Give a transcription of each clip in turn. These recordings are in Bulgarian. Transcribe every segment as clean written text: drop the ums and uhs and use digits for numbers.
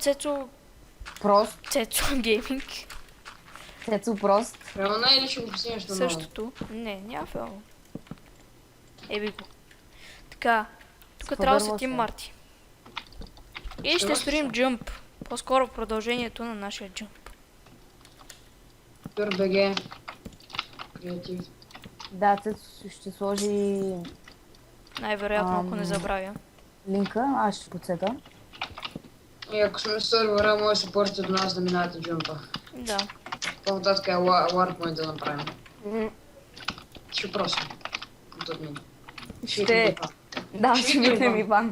Цецо... Прост. Цецо гейминг. Цецо прост. Реално или ще го пуснеш на ново? Същото. Не, няма филм. Еби го. Така. Тук трябва да Споделва сетим се. Марти. И ще Струва строим се. джъмп. По-скоро продължението на нашия джъмп. Тур БГ. Креатив. Да, Цецо ще сложи Най-вероятно, ако не забравя. линка, аз ще подсета. И ако сме в сервера, може да се порите до нас да минавате джумпа. Да. По-нататък е Warpoint да направим. Ще просто. От мен. Ще... Да, ще видим Иван.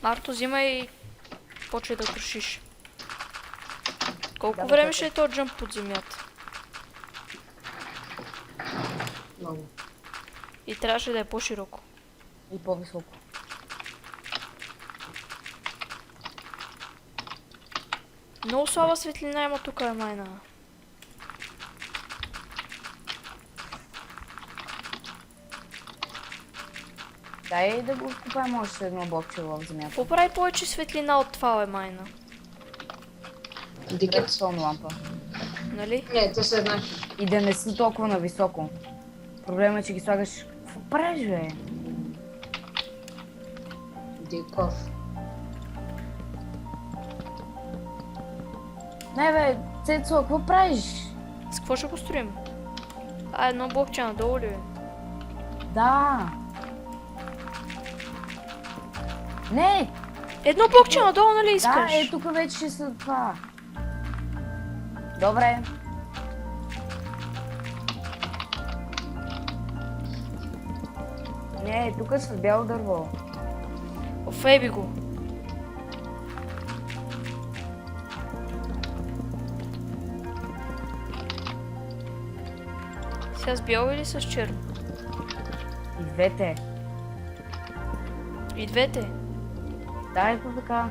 Марто, взимай и почвай да крушиш. Колко Да, време да, ще е този джъмп под земята? Много. И трябваше да е по-широко. И по-високо. Много слаба светлина има тук, майна. Дай да го купаем още едно блокче в земята. Какво прави повече светлина от това, майна? Дикет? Редстоун лампа. Нали? Не, те са еднакви. И да не са толкова нависоко. Проблемът е, че ги слагаш... Какво правиш, бе? Диков. Не, бе, Цецо, какво правиш? С какво ще го строим? А, едно блокче надолу ли, бе? Да. Не! Едно блокче надолу, нали Да, искаш? тук вече ще са това. Добре. Не, тук е с бяло дърво. Офеби го. Сега с бяло или с черно? И двете. И двете. Да, ето така.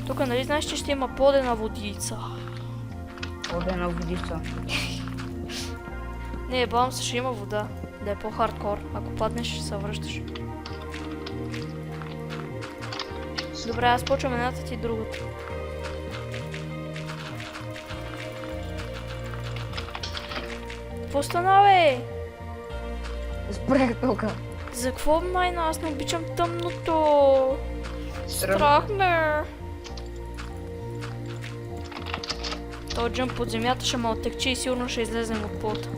Тук нали знаеш, че ще има подена водица? Водена водица. Не, бавам се, ще има вода. Да е по-хардкор. Ако паднеш, ще се връщаш. Добре, аз почвам едната ти другата. Какво стана, бе? Спрех тук. За какво, майна? Аз не обичам тъмното. Страх ме. Този джъмп под земята ще ме оттекчи и сигурно ще излезем от плота.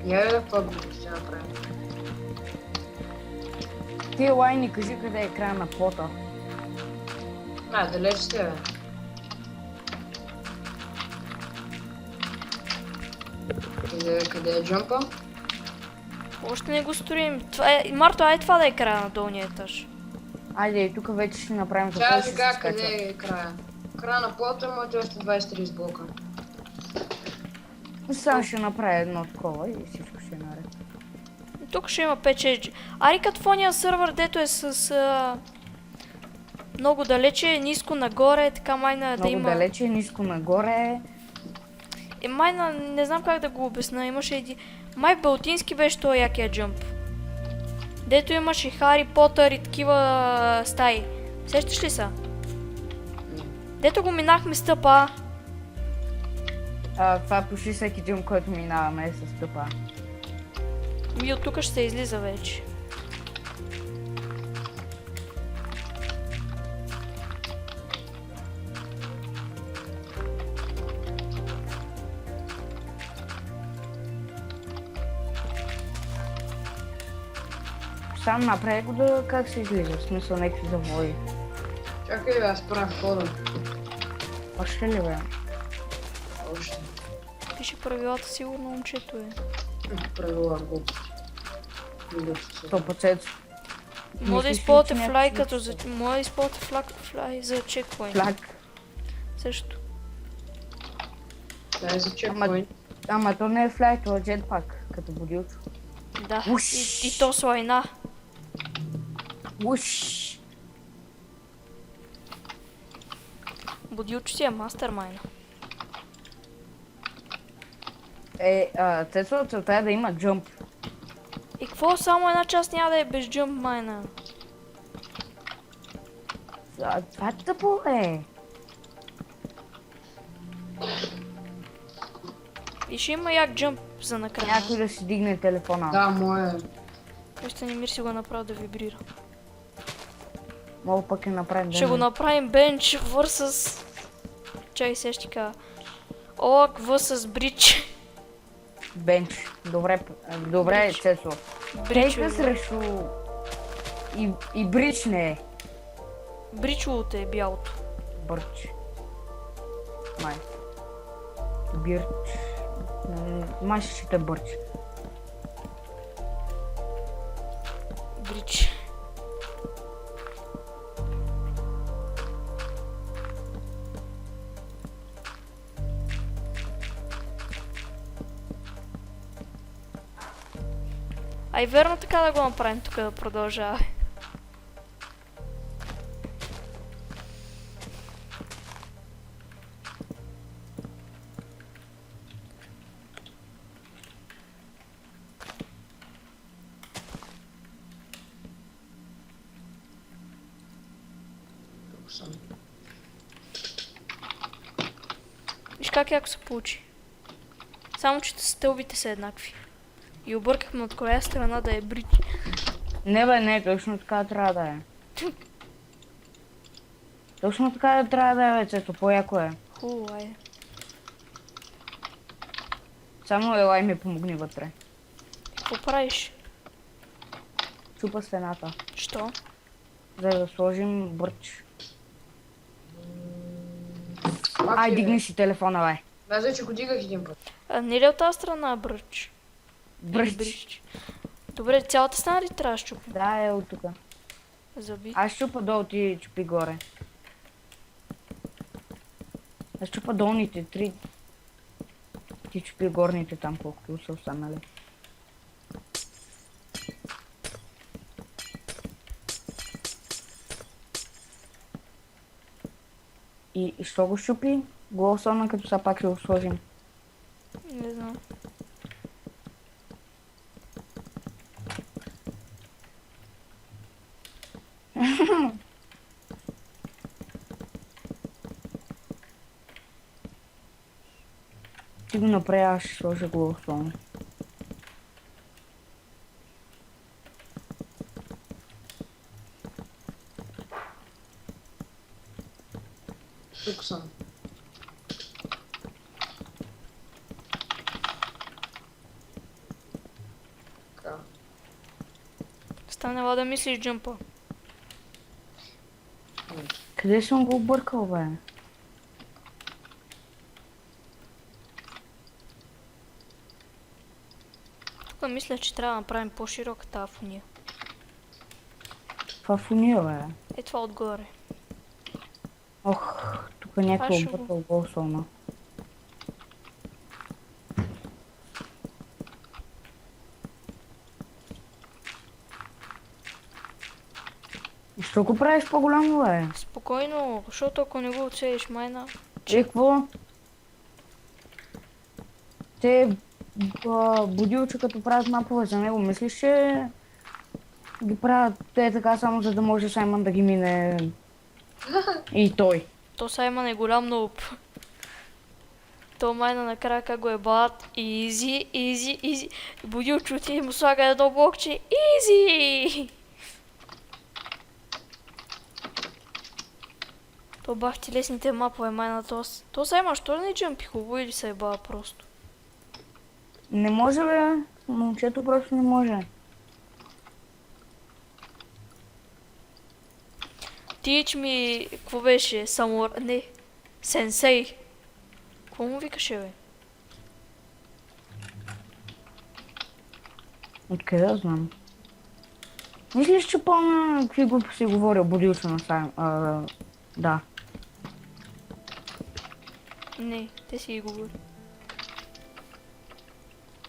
Я по-бързо ще направим. Ти, Лайни, кажи къде е края на плота. Далеч сте, бе. Къде е джумпа? Още не го строим. Марто, ай това да е края на долния етаж. Айде, тук вече ще направим Тя и ви кажа къде е края. Края на плота може още 20-30 блока. Само ще направя едно такова и всичко ще е наред. Тук ще има 5-6. Ари като фония сървър, дето е с много далече, ниско нагоре, така майна да има... Много далече, ниско нагоре. Майна, не знам как да го обясна, имаше един... Май в Балтински беше този якия джъмп. Дето имаше Хари Потър и такива стаи. Сещаш ли са? Дето го минахме стъпа. Това е почти всеки джъмп, който минаваме с стъпа. И от тук ще се излиза вече. Сам направи го да как се излиза, в смисъл някакви завои. Чакай, аз правя хода. Още ли бе? Още. Пише правилата, сигурно момчето е. Правила глупости. Глупости. 100%. Може да Мислиш ли, използвате че флай някакви като за... Може да използвате флай за чекпоинт. Флаг. Също. Да, е за чекпоинт. Ама то не е флаг, то е джетпак, като будилчо. Да. Уш. И то с лайна. Уш! Будилчо си е мастермайна. Цецо, целта е да има джъмп. И Какво? Само една част няма да е без джъмп майна. Това е тъпо, е. И ще има як джъмп за накрая. Някой да си дигне телефона. Да, мое. Вижте, Немир си го направи да вибрира. Мога пък и направим Ще го направим бенч vs... Чай, сега ще ти кажа. Олак vs брич. Бенч. Добре, Брич. Цецо. Брич. Тейка срещу... И брич не е. Бричовото е бялото. Бърч. Май. Бирч. Май ще чете бърч. Брич. Ай, верно така да го направим тук да продължава. Тук съм. Виж как яко се получи. Само че стълбите са еднакви. И объркахме от коя страна да е брич. Не бе, не, точно така трябва да е. Точно така трябва да е, бе, Цецо, по-яко е. Хубаво, айде. Само елай ми помогни вътре. Какво правиш? Чупа стената. Що? За да сложим бърч. Пак Ай, е, дигни си телефона, бе. Аз вече го дигах един път. А, не ли от тази страна бръч? Бръч. Добре, цялата страна ли трябва да щупим? Да, е от тука. Заби. Аз чупа долу, ти чупи горе. Аз чупа долните три. Ти чупи горните там, колкото са останали. И що го щупи? Го особено като са пак ще го сложим. Не знам. Ти го направи, аз ще сложа го особено. Тук съм. Така. Станела да мислиш джъмпа. Къде съм го объркал, бе? Тук мисля, че трябва да направим по-широка тази фуния. Това фуния, бе. Е това отгоре. Ох, тук някой ще го- объркал го особено. И що го правиш по-голямо, бе? Спокойно, защото ако не го оцелиш майна... Че какво? Те будилче като правят мапове за него, мислиш, че ги правят те така само за да може Саймън да ги мине и той. То Саймън е голям науп. То майна накрая как го е бат. Изи, изи, изи. Будилчо ти и му слага едно блокче. Изи! То бах ти лесните мапове майна тос. То Саймън, що не джъмпи хубаво или се е бава просто? Не може, бе. Момчето просто не може. Тич ми, какво беше? Самур... Не. Сенсей. Какво му викаше, бе? Откъде да знам? Мислиш, че помня какви глупости говорил будилче на Сайм? Да. Не, те си ги говори.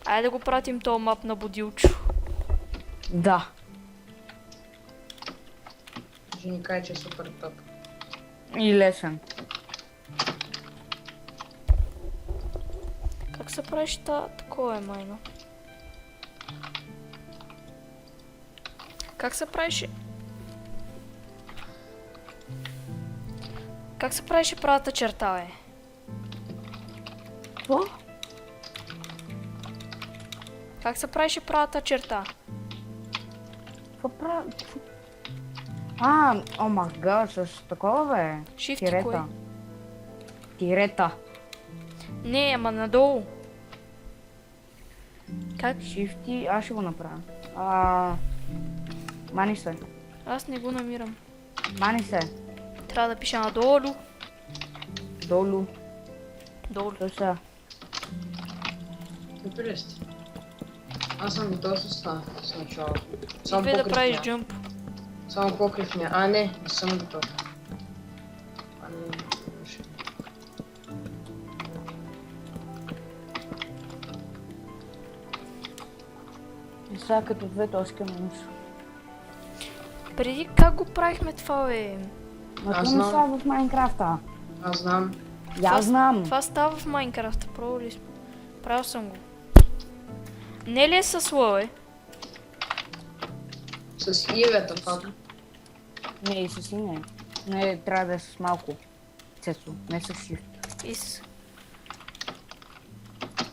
Айде да го пратим този мап на Будилчо. Да. Ще ни каже, че е супер топ. И лесен. Как се правиш такова е майно? Как се правеше? Как се правеше правата черта, бе? Какво? Как се правеше правата черта? Какво правя? О май гад, с такова бе. Shift и Тирета. кой? Тирета. Не, ама надолу. Как? Shift, аз ще го направя. Мани се. Аз не го намирам. Мани се. Трябва да пиша надолу. Долу. Долу. Той са. Добре сте. Аз съм готов с това, с началото. Само Идвай да покрив правиш няма. джъмп. Само покрив няма. Не съм готов. Ще. И сега като две точки минус. Преди как го правихме това, бе? Но Аз това не знам. става в Майнкрафта. Аз знам. И аз знам. Това става в Майнкрафта, правил сме. Правил съм го. Не ли е с лъве? С ивета, факт. Не, и с не. Не, трябва да е с малко. Цецо, не с shift. И с...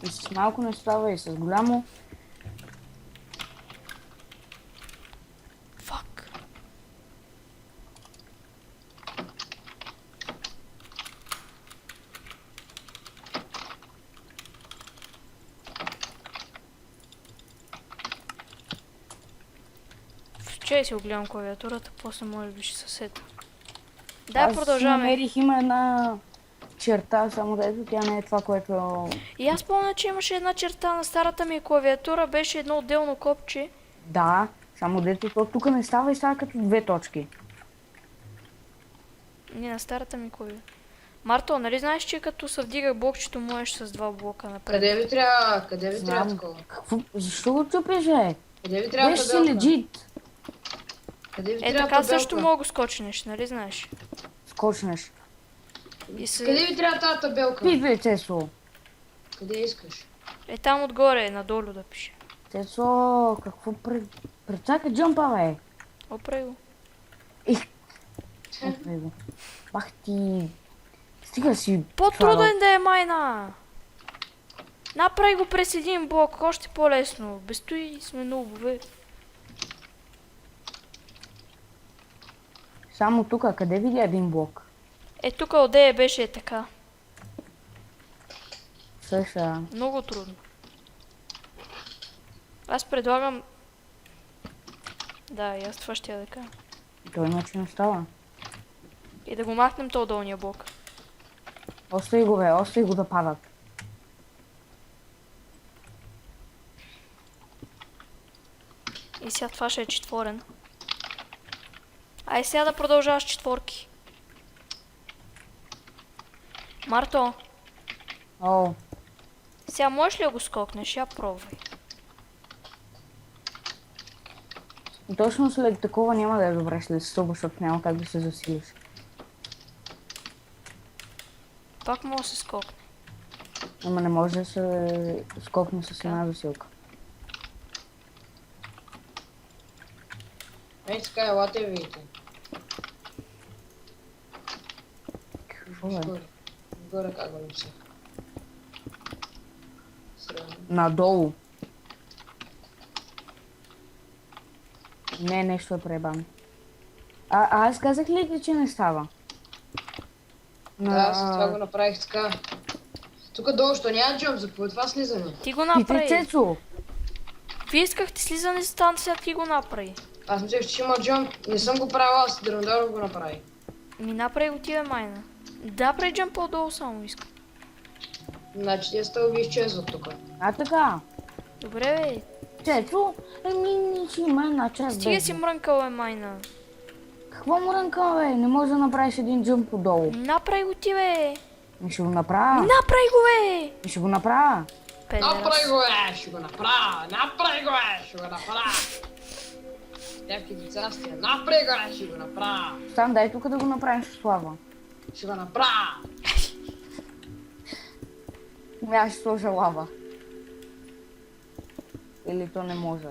И с малко не става, и с голямо. Фак. Че си огледам клавиатурата, после може би ще съсета. Да, Аз продължаваме. намерих, има една черта, само да ето тя не е това, което... И аз помня, че имаше една черта на старата ми клавиатура, беше едно отделно копче. Да, само дето то тук не става и става като две точки. Не, на старата ми клавиатура. Марто, нали знаеш, че като се вдига блокчето, можеш с два блока напред? Къде ви трябва? Къде ви Знам. трябва такова? Какво? Защо го чупиш, бе? Къде ви трябва Беше си табелка? легит. Къде ви Е, трябва така табелка? също мога да скочнеш, нали знаеш? Скочнеш. И се... Къде ви трябва тази табелка? Пи, Цецо. Къде искаш? Е, там отгоре, надолу да пише. Цецо, какво прецака джампа, бе? Опрей го. Опрей го. Бах ти... Стига си... По-труден да е майна! Направи го през един блок, още по-лесно. Без той сме нубове. Само тук, къде видя един блок? Е, тук отдея беше така. Също. Много трудно. Аз предлагам... Да, и аз това ще я да кажа. Той иначе не става. И да го махнем то долния блок. Остави го, бе, остави го да падат. И сега това ще е четворен. Ай сега да продължаваш четворки. Марто, О, сега можеш ли да го скокнеш? Я пробвай. и точно след такова няма да е добре след стълба, защото няма как да се засилиш. Пак мога да се скокне. Ама не може да се скокне с една засилка. Ей, така, елате видите. Какво, бе? Горе. Горе как го написах. Средно. Надолу. Не, нещо е пребано. Аз казах ли ти, че не става? Да, с това го направих така. Тук долу, що няма джамп, за това слизане. Ти го Питай направи. Цецо! Вие искахте слизане за стан, сега ти го направи. Аз мислех, че има джамп. Не съм го правил, аз Драндоров го направи. Ми направи го ти, бе, майна. Да, прави джамп по-долу само искам. Значи тези стълби изчезват тук. А така. Добре, бе. Цецо, не си има една част. Стига без. си мрънкал, бе, майна. Какво му рънка, бе? Не може да направиш един джъмп отдолу. Направи го ти, бе. Ми ще го направя. Направи го, бе. Ми ще го направя. Направи го, ще го направя! Направи го, ще го направя! Някакви деца сте, направи го, ще го направя! Стан, дай тук да го направим с слава. Ще го направя! Аз ще сложа лава. Или то не може.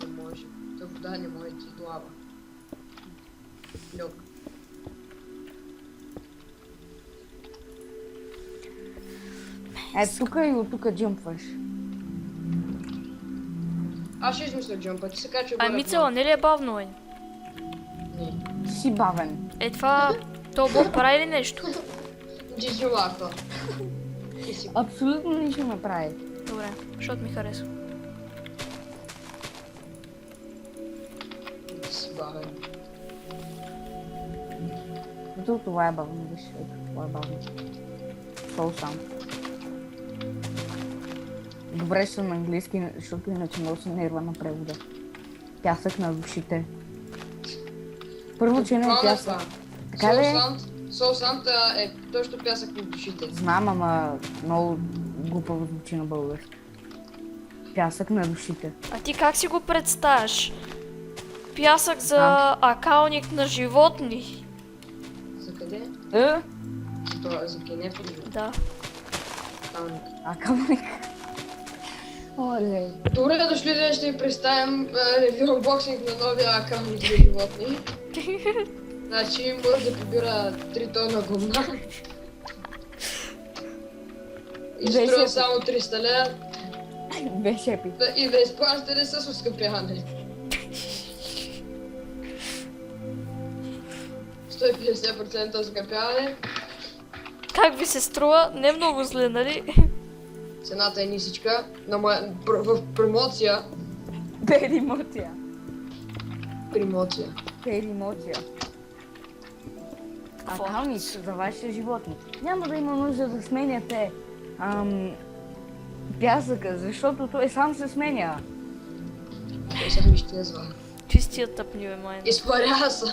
Не може. Да, не може ти глава. Люк. Тук и от тук джъмпваш. Аз ще измисля джампа, ти се качва Ай, Мицела, не ли е бавно, бе? Не. Ти си бавен. Е, това... То Бог прави ли нещо? Джиджи лака. Ти си Абсолютно нищо не прави. Добре, защото ми харесва. бавен. Ето това е бавно, виж, ето това е бавно. Сол сам. Добре съм на английски, защото иначе много се нерва на превода. Пясък на душите. Първо, че не е пясък. Така ли? Сол Санта е точно пясък на душите. Знам, ама много глупаво звучи на български. Пясък на душите. А ти как си го представяш? Пясък за акалник на животни. За къде? Е? За кенефа ли? Да. Акалник. Акалник. Оле. Добре дошли, днес ще ви представим ревю боксинг на новия акалник за животни. Значи може да побира 3 тона гумна. И струва само 300 лева. Беше епик. И да изплащате с оскъпяване. 150% оскъпяване. Как ви се струва? Не много зле, нали? Цената е нисичка. В промоция. Перимотия. Промоция. Перимотия. Какво? Акалник за вашите животни. Няма да има нужда да сменяте пясъка, защото той сам се сменя. Той сам изчезва. Чистия тъпниве, майна. Изпарява се.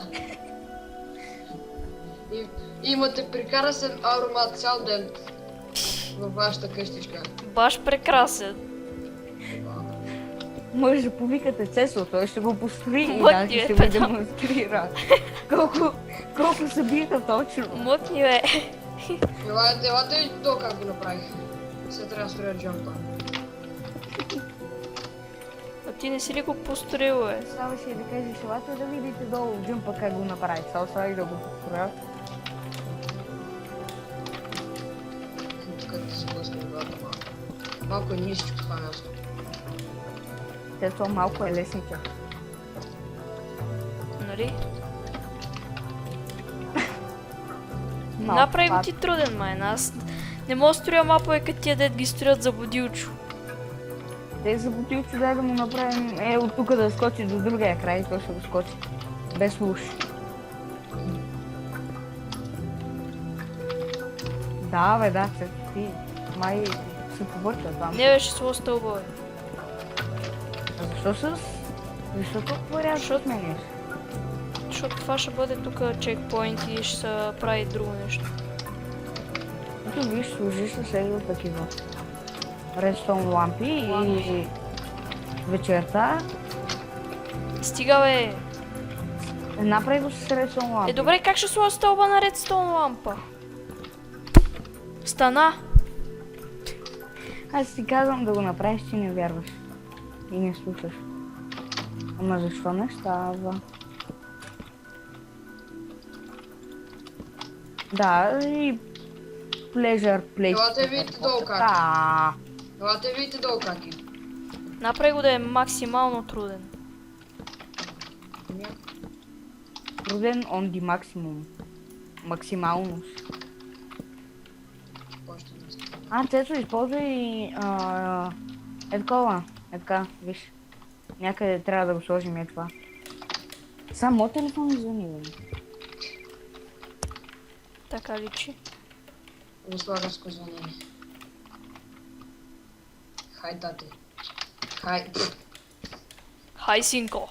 И имате прекрасен аромат цял ден във вашата къщичка. Баш прекрасен. Може да повикате Цесо, той ще го построи и Мътни, даже ще бе, го демонстрира. Колко събиха точно. Мътни, бе. Елате и то как го направих. Сега трябва да строя джампа. А ти не си ли го построил, бе? Ставаше да кажеш, елате да видите долу в джампа как го направи. Сега остави да го построя. Тук да се блъскам главата малко. Малко е нисичко това място. Цесо малко е лесниче. Нали? Малко Направи го пак. ти труден, майна. Аз не мога да строя мапове, като тия дед ги строят за будилчо. Те за бутилчо дай да му направим от тук да скочи до другия край и той ще го скочи. Без луш. Да, бе, да, ти май се повърта там. Не беше с стълба, бе. А защо с... Защо толкова рядко Защото- сменяш? Защото това ще бъде тук чекпоинт и ще се прави друго нещо. Ето виж, служи се следва такива. Редстоун лампи и вечерта. Стига, бе. Направи го с редстоун лампи. Е, добре, как ще сложа стълба на редстоун лампа? Стана. Аз ти казвам да го направиш, ти не вярваш. И не слушаш. Ама защо не става? Да, и плежър, Елате видите долу как. Да. Елате видите долу как е. Направи го да е максимално труден. Труден on the maximum. Максималност. Още не става. Цецо, използвай такова. Е така, виж. Някъде трябва да го сложим е това. Само телефон звъни, бе. Така личи. Не слагаш звънение. Хай, тате. Хай. Хай, синко.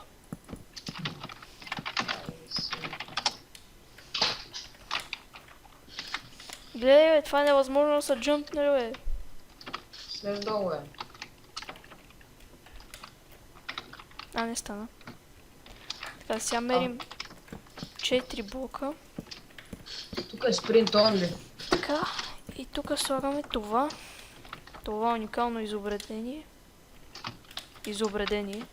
Гледай, бе, това е невъзможно да се джъмпне, бе. Слез долу е. А, не стана. Така, сега мерим 4 блока. Тук е спринт онли. Така, и тук слагаме това. Това уникално изобретение. Изобретение.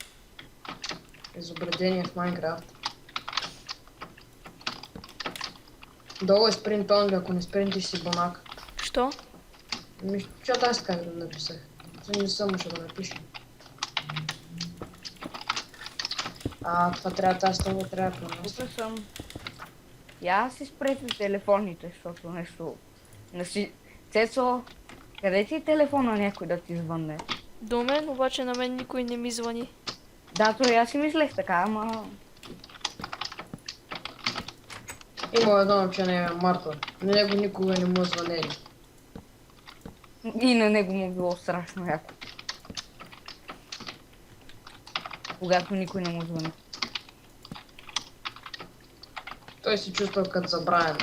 Изобретение в Майнкрафт. Долу е спринт онли, ако не спринтиш си бонак. Що? Защото аз така го написах. Не само ще го напиша. Това трябва, тази стълба трябва да пронося. Тук съм. Я си спрете телефоните, защото нещо... Цецо, къде ти е телефона някой да ти звънне? До мен, обаче на мен никой не ми звъни. Да, то и аз си мислех така, ама... Има едно момче, Марта. На него никога не му звънели. И на него му било страшно яко. Когато никой не му звъни. Той се чувства като забравен.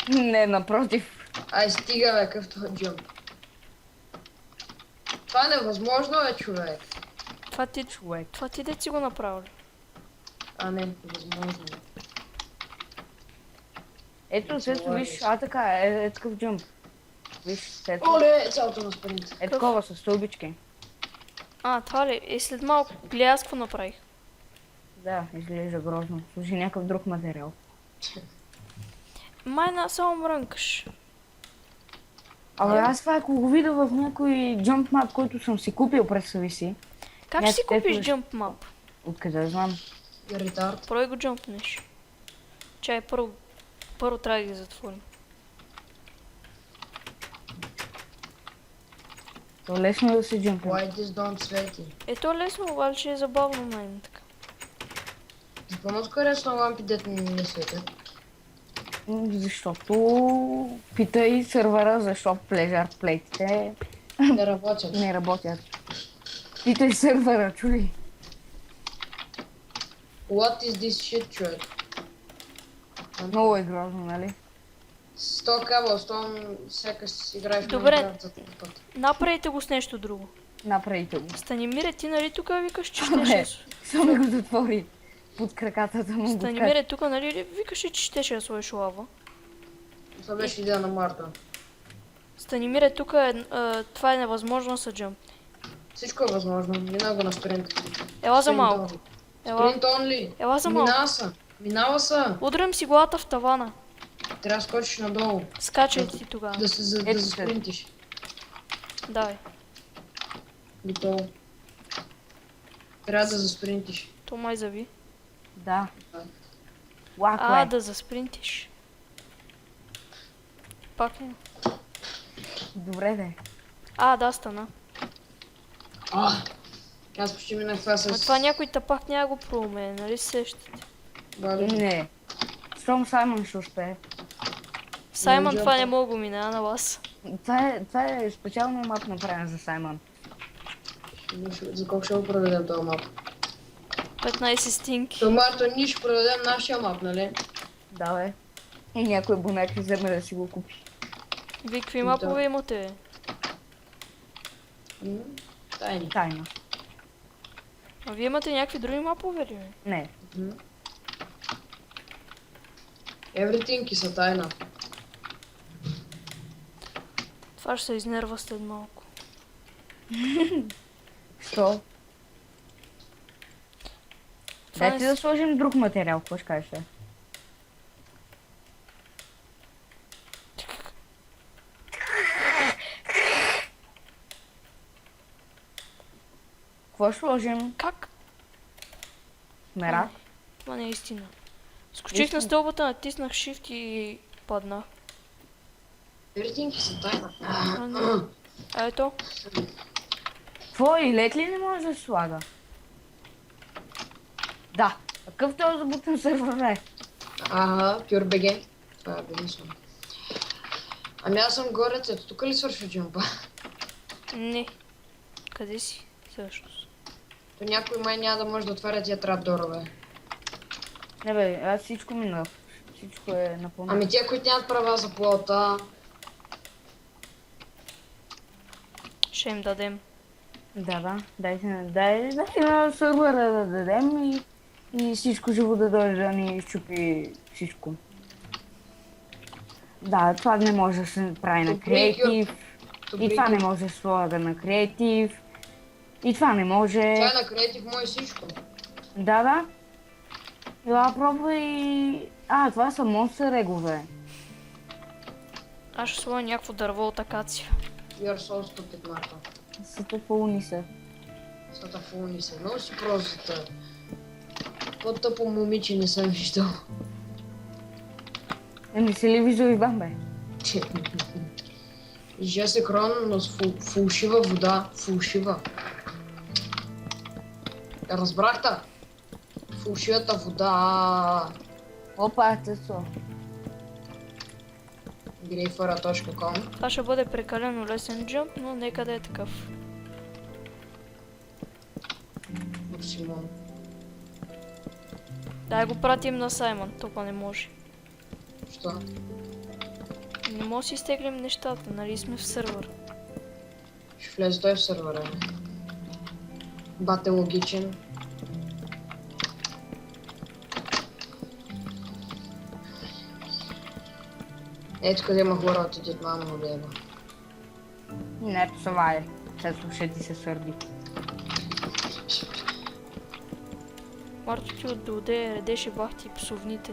Не, напротив. Ай, стига, бе, какъв това джъмп. Това е невъзможно, бе, човек. Човек. Това ти де си го направили. Не, невъзможно. Ето, Цецо, виж, така, е такъв джъмп. Виж, Цецо. Оле, цялото на спринт. Е такова с стълбички. Това ли? И след малко, гледай аз какво направих. Да, изглежда грозно. Служи някакъв друг материал. Майна, само мрънкаш. Абе, аз това ако го видя в някой джъмп мап, който съм си купил, представи си. Как ще си Ето, купиш ето. джумп мап? Откъде да знам? Ретард. Пробай го джумпнеш. Чай, първо трябва да ги затворим. То лесно е да се джъмпне. Why this don't свети? Ето лесно, обаче е забавно мен така. Запълно скоречно лампи, дет не светят. Защото питай сървъра, защо Pleasure плейтите Не работят. не работят. Питай сървъра, чули. What is this shit, човек? Много е грозно, нали? 100 каблстон, сякаш си играеш в Добре. Майнкрафт за този път. Направете го с нещо друго. Направите го. Станимире, ти нали тук викаш, че Абе, щеше... само го затвори под краката да му го кажа. Станимире, тук нали викаше, че щеше да сложиш лава. Това беше идея на Марта. Станимире, тук това е невъзможно с джъмп. Всичко е възможно. Мина го на спринт. Ела за Спринт малко. only. Ела, Спринт онли. ела за малко. Минава са. Минава са. Удрям си главата в тавана. Трябва да скочиш надолу. Скачай ти тогава. Да се Ето да се. спринтиш. Давай. Готово. Трябва да заспринтиш. То май зави. Да. Лако е. Да заспринтиш. Пак не. Добре де. Да, стана. Аз почти минах това с... Но това някой тапак няма го проуме, нали се сещате? Бали. Не. Щом Саймън ще успее. Саймън Не, това не джампа. мога го мина на вас. Това е специално мап направен за Саймън. За колко ще го проведем този мап? 15 стинки. То Марто, ние ще проведем нашия мап, нали? Да, бе. И някой бунак ще вземе да си го купи. Вие какви мапове имате, бе? Тайни. Тайна. А вие имате някакви други мапове ли, бе? Не. Everything са тайна. Това ще се изнерва след малко. Що? Това Дайте да сложим друг материал, какво ще кажеш? Какво ще сложим? Как? Мерак? Това не е истина. Скочих на стълбата, натиснах shift и падна. Everything са тайна. Ето. Какво? И лед ли не може да се слага? Да. Какъв този забутен сервер е? PureBG. Това е безмислено. Ами аз съм горе, ето тук ли свършва джампа? Не. Къде си? Всъщност. То някой май няма да може да отваря тия трапдорове. Не бе, аз всичко минах. Всичко е напълно. Ами тия, които нямат права за плота, Ще им дадем. Да. Дайте на сервера да дадем и всичко живо да дойде да ни изчупи всичко. Да, това не може да се прави на креатив. И това не може да се слага на креатив. И това не може. Това е на креатив мой всичко. Да. Я пробвай... Това са монстър егове. Аз ще сложа някакво дърво от акация. You're so stupid, Марко. Са тъпълни са. Са тафулни са. Много си простата. По-тъпо момиче не съм виждал. Не си ли виждал Иван, бе? Жес екран, но с фалшива вода. Фалшива. Разбрахте? Фалшивата вода. Опа, тесо. Greyfara.com. Това ще бъде прекалено лесен джъмп, но нека да е такъв. Симон. Дай го пратим на Саймън, толкова не може. Що? Не може да си изтеглим нещата, нали сме в сървър. Ще влезе той в сървъра. Бате логичен. Ето къде има хора отидят мама на лева. Не, това е. Често ще ти се сърди. Марто ти отдоде редеше бахти псовните.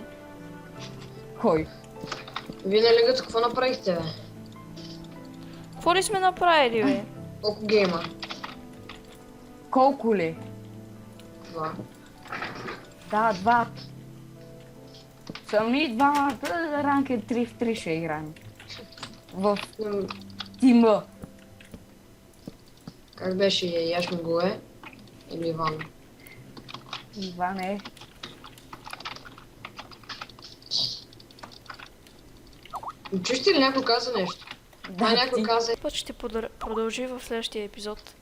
Кой? Вие на лигата какво направихте, бе? Какво ли сме направили, бе? Колко гейма? Колко ли? Два. Да, 2. Сами двамата ранке 3 в 3 ще играем. В тима. Как беше Яшми Голе или Иван? Иван е. Чуш ли някой каза нещо? Да, някой каза. Път ще продължи в следващия епизод.